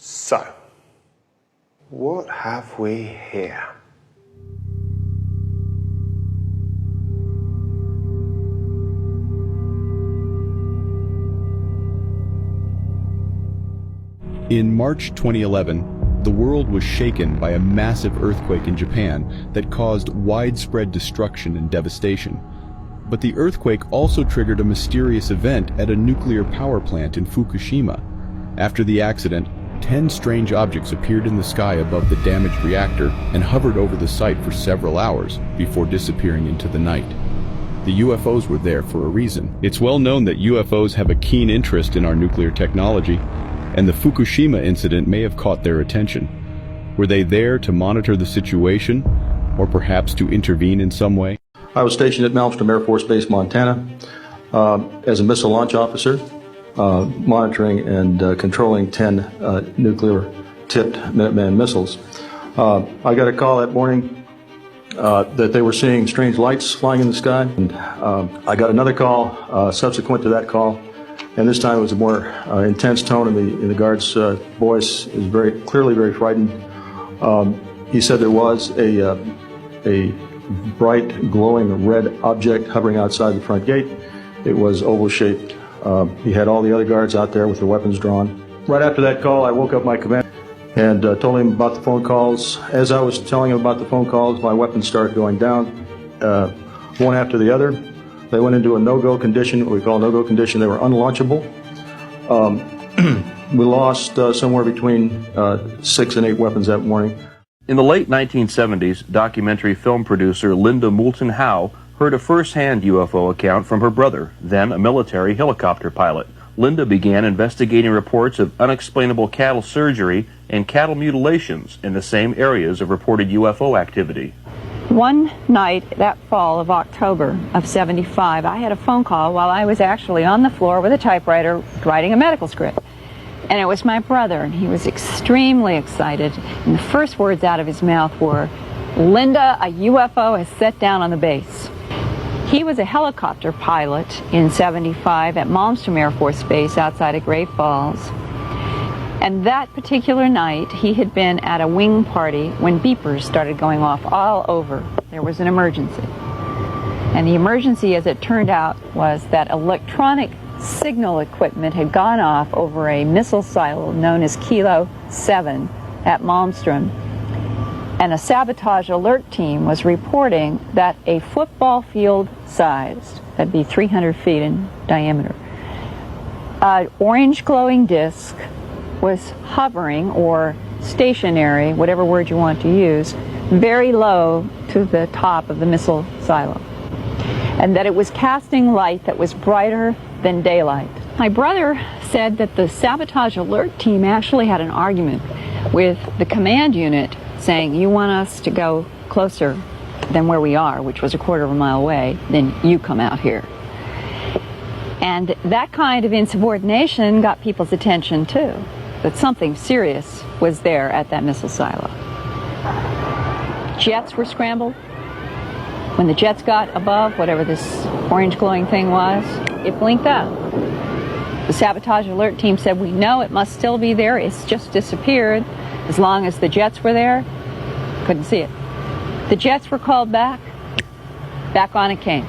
So, what have we here? In March 2011, the world was shaken by a massive earthquake in Japan that caused widespread destruction and devastation. But the earthquake also triggered a mysterious event at a nuclear power plant in Fukushima. After the accident, 10 strange objects appeared in the sky above the damaged reactor and hovered over the site for several hours before disappearing into the night. The UFOs were there for a reason. It's well known that UFOs have a keen interest in our nuclear technology, and the Fukushima incident may have caught their attention. Were they there to monitor the situation, or perhaps to intervene in some way? I was stationed at Malmstrom Air Force Base, Montana, as a missile launch officer, monitoring and controlling 10 nuclear-tipped Minuteman missiles. I got a call that morning that they were seeing strange lights flying in the sky, and I got another call subsequent to that call, and this time it was a more intense tone in the guard's voice. It was very clearly very frightened. He said there was a bright, glowing red object hovering outside the front gate. It was oval-shaped. He had all the other guards out there with their weapons drawn. Right after that call, I woke up my commander and told him about the phone calls. As I was telling him about the phone calls, my weapons started going down, one after the other. They went into a no-go condition, what we call no-go condition. They were unlaunchable. We lost somewhere between 6 and 8 weapons that morning. In the late 1970s, documentary film producer Linda Moulton Howe heard a first-hand UFO account from her brother, then a military helicopter pilot. Linda began investigating reports of unexplainable cattle surgery and cattle mutilations in the same areas of reported UFO activity. One night, that fall of October of '75, I had a phone call while I was actually on the floor with a typewriter writing a medical script. And it was my brother, and he was extremely excited. And the first words out of his mouth were, "Linda, a UFO has set down on the base." He was a helicopter pilot in '75 at Malmstrom Air Force Base outside of Great Falls. And that particular night, he had been at a wing party when beepers started going off all over. There was an emergency. And the emergency, as it turned out, was that electronic signal equipment had gone off over a missile silo known as Kilo 7 at Malmstrom. And a sabotage alert team was reporting that a football field sized, that'd be 300 feet in diameter, an orange glowing disc was hovering, or stationary, whatever word you want to use, very low to the top of the missile silo. And that it was casting light that was brighter than daylight. My brother said that the sabotage alert team actually had an argument with the command unit saying, "You want us to go closer than where we are," which was a quarter of a mile away, "then you come out here." And that kind of insubordination got people's attention too, that something serious was there at that missile silo. Jets were scrambled. When the jets got above whatever this orange glowing thing was, it blinked out. The sabotage alert team said, "We know it must still be there, it's just disappeared." As long as the jets were there, couldn't see it. The jets were called back on it came.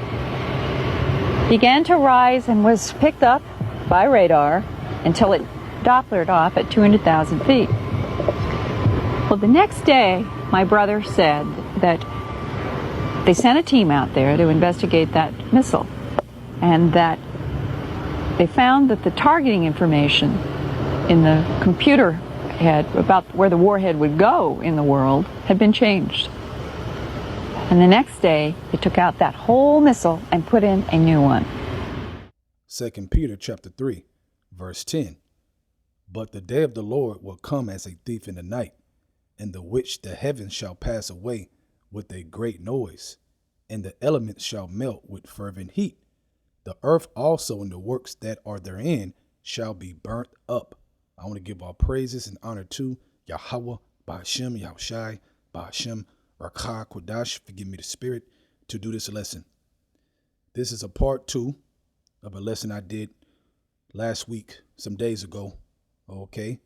Began to rise and was picked up by radar until it Dopplered off at 200,000 feet. Well, the next day, my brother said that they sent a team out there to investigate that missile, and that they found that the targeting information in the computer head about where the warhead would go in the world had been changed. And the next day, they took out that whole missile and put in a new one. 2 Peter chapter 3, verse 10. But the day of the Lord will come as a thief in the night, in the which the heavens shall pass away with a great noise, and the elements shall melt with fervent heat. The earth also and the works that are therein shall be burnt up. I want to give all praises and honor to Yahweh, Ba'ashem, Yahushai, Ba'ashem, Rakah, Kodash, forgive me the spirit, to do this lesson. This is a part 2 of a lesson I did last week, some days ago. Okay.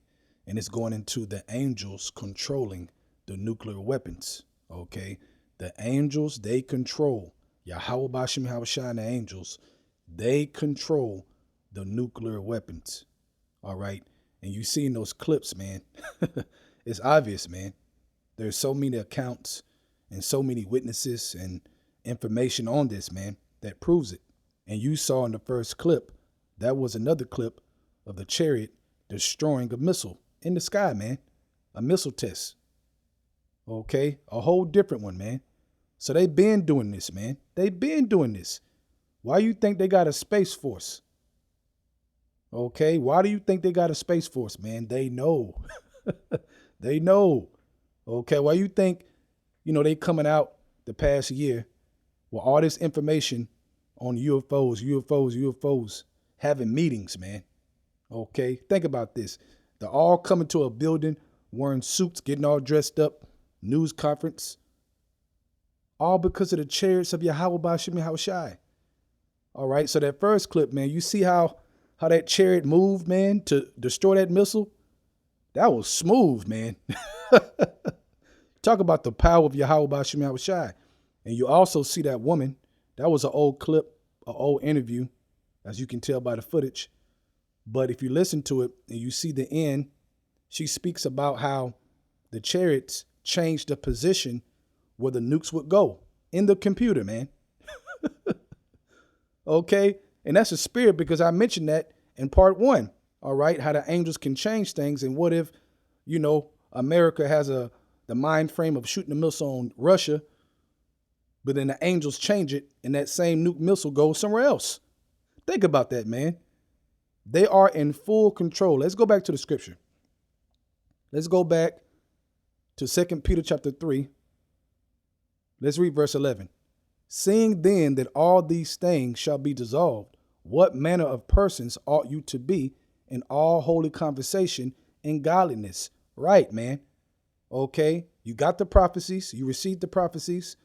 and it's going into the angels controlling the nuclear weapons. Okay, the angels, they control Yahweh Bashim Yahushua and the angels. They control the nuclear weapons. All right, and you see in those clips, man, it's obvious, man. There's so many accounts and so many witnesses and information on this, man, that proves it. And you saw in the first clip, that was another clip of the chariot destroying a missile in the sky, man. A missile test. Okay, a whole different one, man. So they've been doing this, man. They've been doing this. Why you think they got a space force? Okay, why do you think they got a space force, man? They know. They know. Okay, why you think, they coming out the past year with all this information on UFOs, having meetings, man. Okay, think about this. They're all coming to a building, wearing suits, getting all dressed up, news conference, all because of the chariots of Yahweh Bashim Yahushai. All right, so that first clip, man, you see how that chariot moved, man, to destroy that missile? That was smooth, man. Talk about the power of Yahweh Bashim Yahushai. And you also see that woman. That was an old clip, an old interview, as you can tell by the footage. But if you listen to it and you see the end, she speaks about how the chariots changed the position where the nukes would go in the computer, man. Okay, and that's a spirit, because I mentioned that in part 1. All right, how the angels can change things. And what if, America has the mind frame of shooting a missile on Russia, but then the angels change it and that same nuke missile goes somewhere else? Think about that, man. They are in full control. Let's go back to the scripture. Let's go back to 2 Peter chapter 3. Let's read verse 11. Seeing then that all these things shall be dissolved, what manner of persons ought you to be in all holy conversation and godliness? Right, man. Okay, you got the prophecies. You received the prophecies.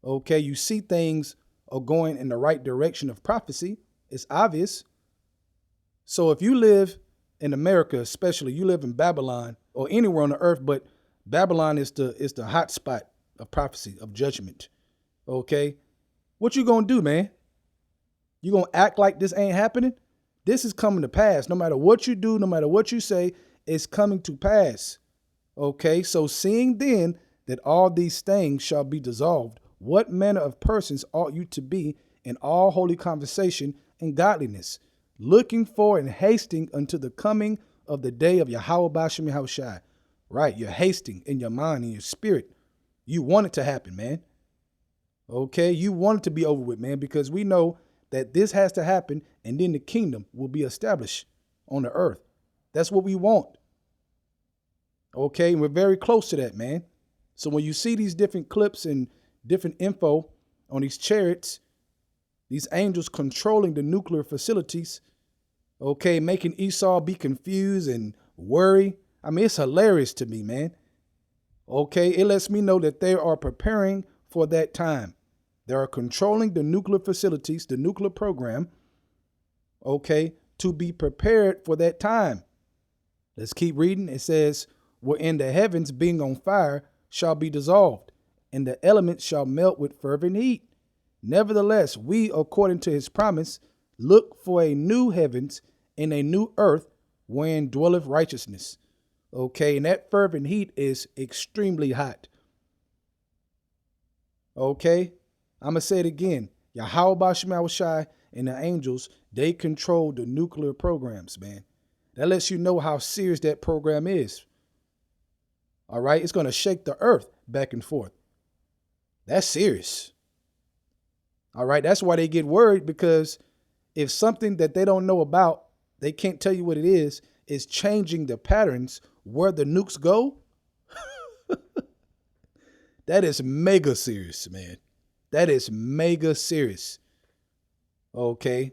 Okay, you see things are going in the right direction of prophecy. It's obvious. So if you live in America, especially you live in Babylon or anywhere on the earth, but Babylon is the hot spot of prophecy, of judgment. Okay, what you gonna do, man? You gonna act like this ain't happening? This is coming to pass. No matter what you do, no matter what you say, it's coming to pass. Okay, so seeing then that all these things shall be dissolved, what manner of persons ought you to be in all holy conversation and godliness, looking for and hasting unto the coming of the day of Yahweh Bashim Yahushai? Right, you're hasting in your mind and your spirit. You want it to happen, man. Okay, you want it to be over with, man, because we know that this has to happen and then the kingdom will be established on the earth. That's what we want. Okay, and we're very close to that, man. So when you see these different clips and different info on these chariots, these angels controlling the nuclear facilities, okay, making ESAU be confused and worry. I mean, it's hilarious to me, man. Okay, it lets me know that they are preparing for that time. They are controlling the nuclear facilities, the nuclear program, okay, to be prepared for that time. Let's keep reading. It says, wherein the heavens being on fire shall be dissolved, and the elements shall melt with fervent heat. Nevertheless, we, according to his promise, look for a new heavens and a new earth wherein dwelleth righteousness. Okay, and that fervent heat is extremely hot. Okay, I'm going to say it again. Yahweh Bashim Yahushai and the angels, they control the nuclear programs, man. That lets you know how serious that program is. All right, it's going to shake the earth back and forth. That's serious. All right, that's why they get worried, because if something that they don't know about, they can't tell you what it is changing the patterns where the nukes go. That is mega serious, man. That is mega serious. Okay.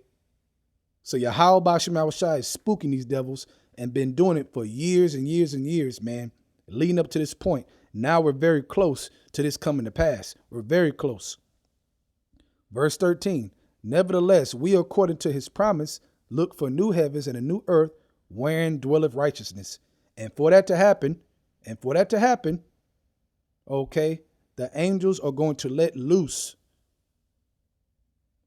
So Yahweh Bashim Yahushai is spooking these devils and been doing it for years and years and years, man, leading up to this point. Now we're very close to this coming to pass. We're very close. Verse 13, nevertheless, we, according to his promise, look for new heavens and a new earth wherein dwelleth righteousness. And for that to happen, okay, the angels are going to let loose.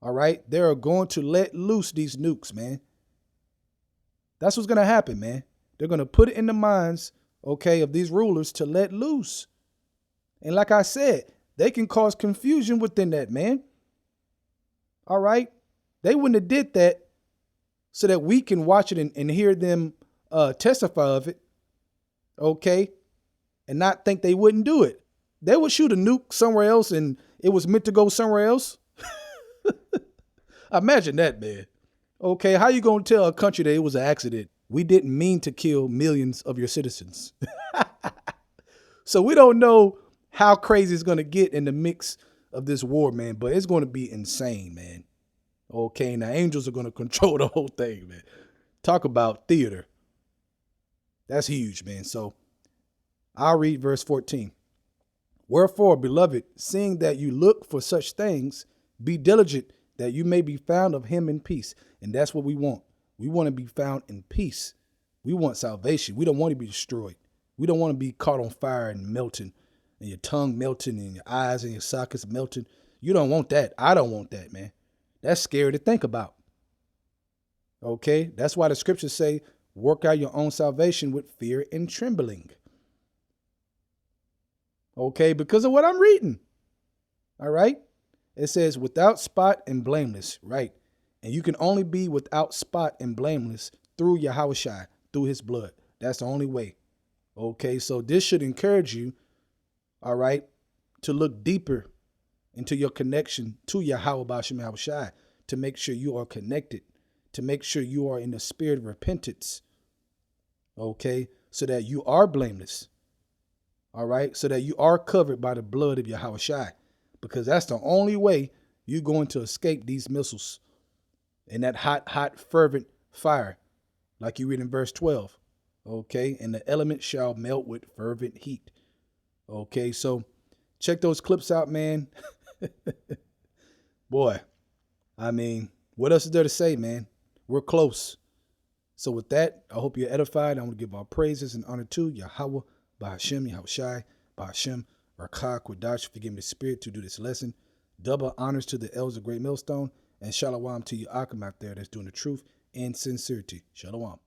All right? They are going to let loose these nukes, man. That's what's going to happen, man. They're going to put it in the minds, okay, of these rulers to let loose. And like I said, they can cause confusion within that, man. All right? They wouldn't have did that so that we can watch it and hear them testify of it, okay, and not think they wouldn't do it. They would shoot a nuke somewhere else and it was meant to go somewhere else. Imagine that, man. Okay, how you going to tell a country that it was an accident? We didn't mean to kill millions of your citizens. So we don't know how crazy it's going to get in the mix of this war, man, but it's going to be insane, man. Okay, and the angels are going to control the whole thing, man. Talk about theater. That's huge, man. So I'll read verse 14. Wherefore, beloved, seeing that you look for such things, be diligent that you may be found of him in peace. And that's what we want. We want to be found in peace. We want salvation. We don't want to be destroyed. We don't want to be caught on fire and melting, and your tongue melting, and your eyes and your sockets melting. You don't want that. I don't want that, man. That's scary to think about. Okay? That's why the scriptures say, work out your own salvation with fear and trembling. Okay? Because of what I'm reading. All right? It says without spot and blameless, right? And you can only be without spot and blameless through Yahushua, through his blood. That's the only way. Okay, so this should encourage you, all right, to look deeper into your connection to Yahweh B'Shem Yahushua, to make sure you are connected, to make sure you are in the spirit of repentance, okay, so that you are blameless, all right, so that you are covered by the blood of Yahushua, because that's the only way you're going to escape these missiles and that hot, fervent fire, like you read in verse 12. Okay, and the element shall melt with fervent heat. Okay, so check those clips out, man. Boy, I mean, what else is there to say, man? We're close. So with that, I hope you're edified. I want to give all praises and honor to Yahweh, B'Hashem, Yahushai, B'Hashem, Rakah, Kodash, forgive me the spirit to do this lesson. Double honors to the elders of Great Millstone, and shalom to you, Akim out there that's doing the truth and sincerity. Shalom.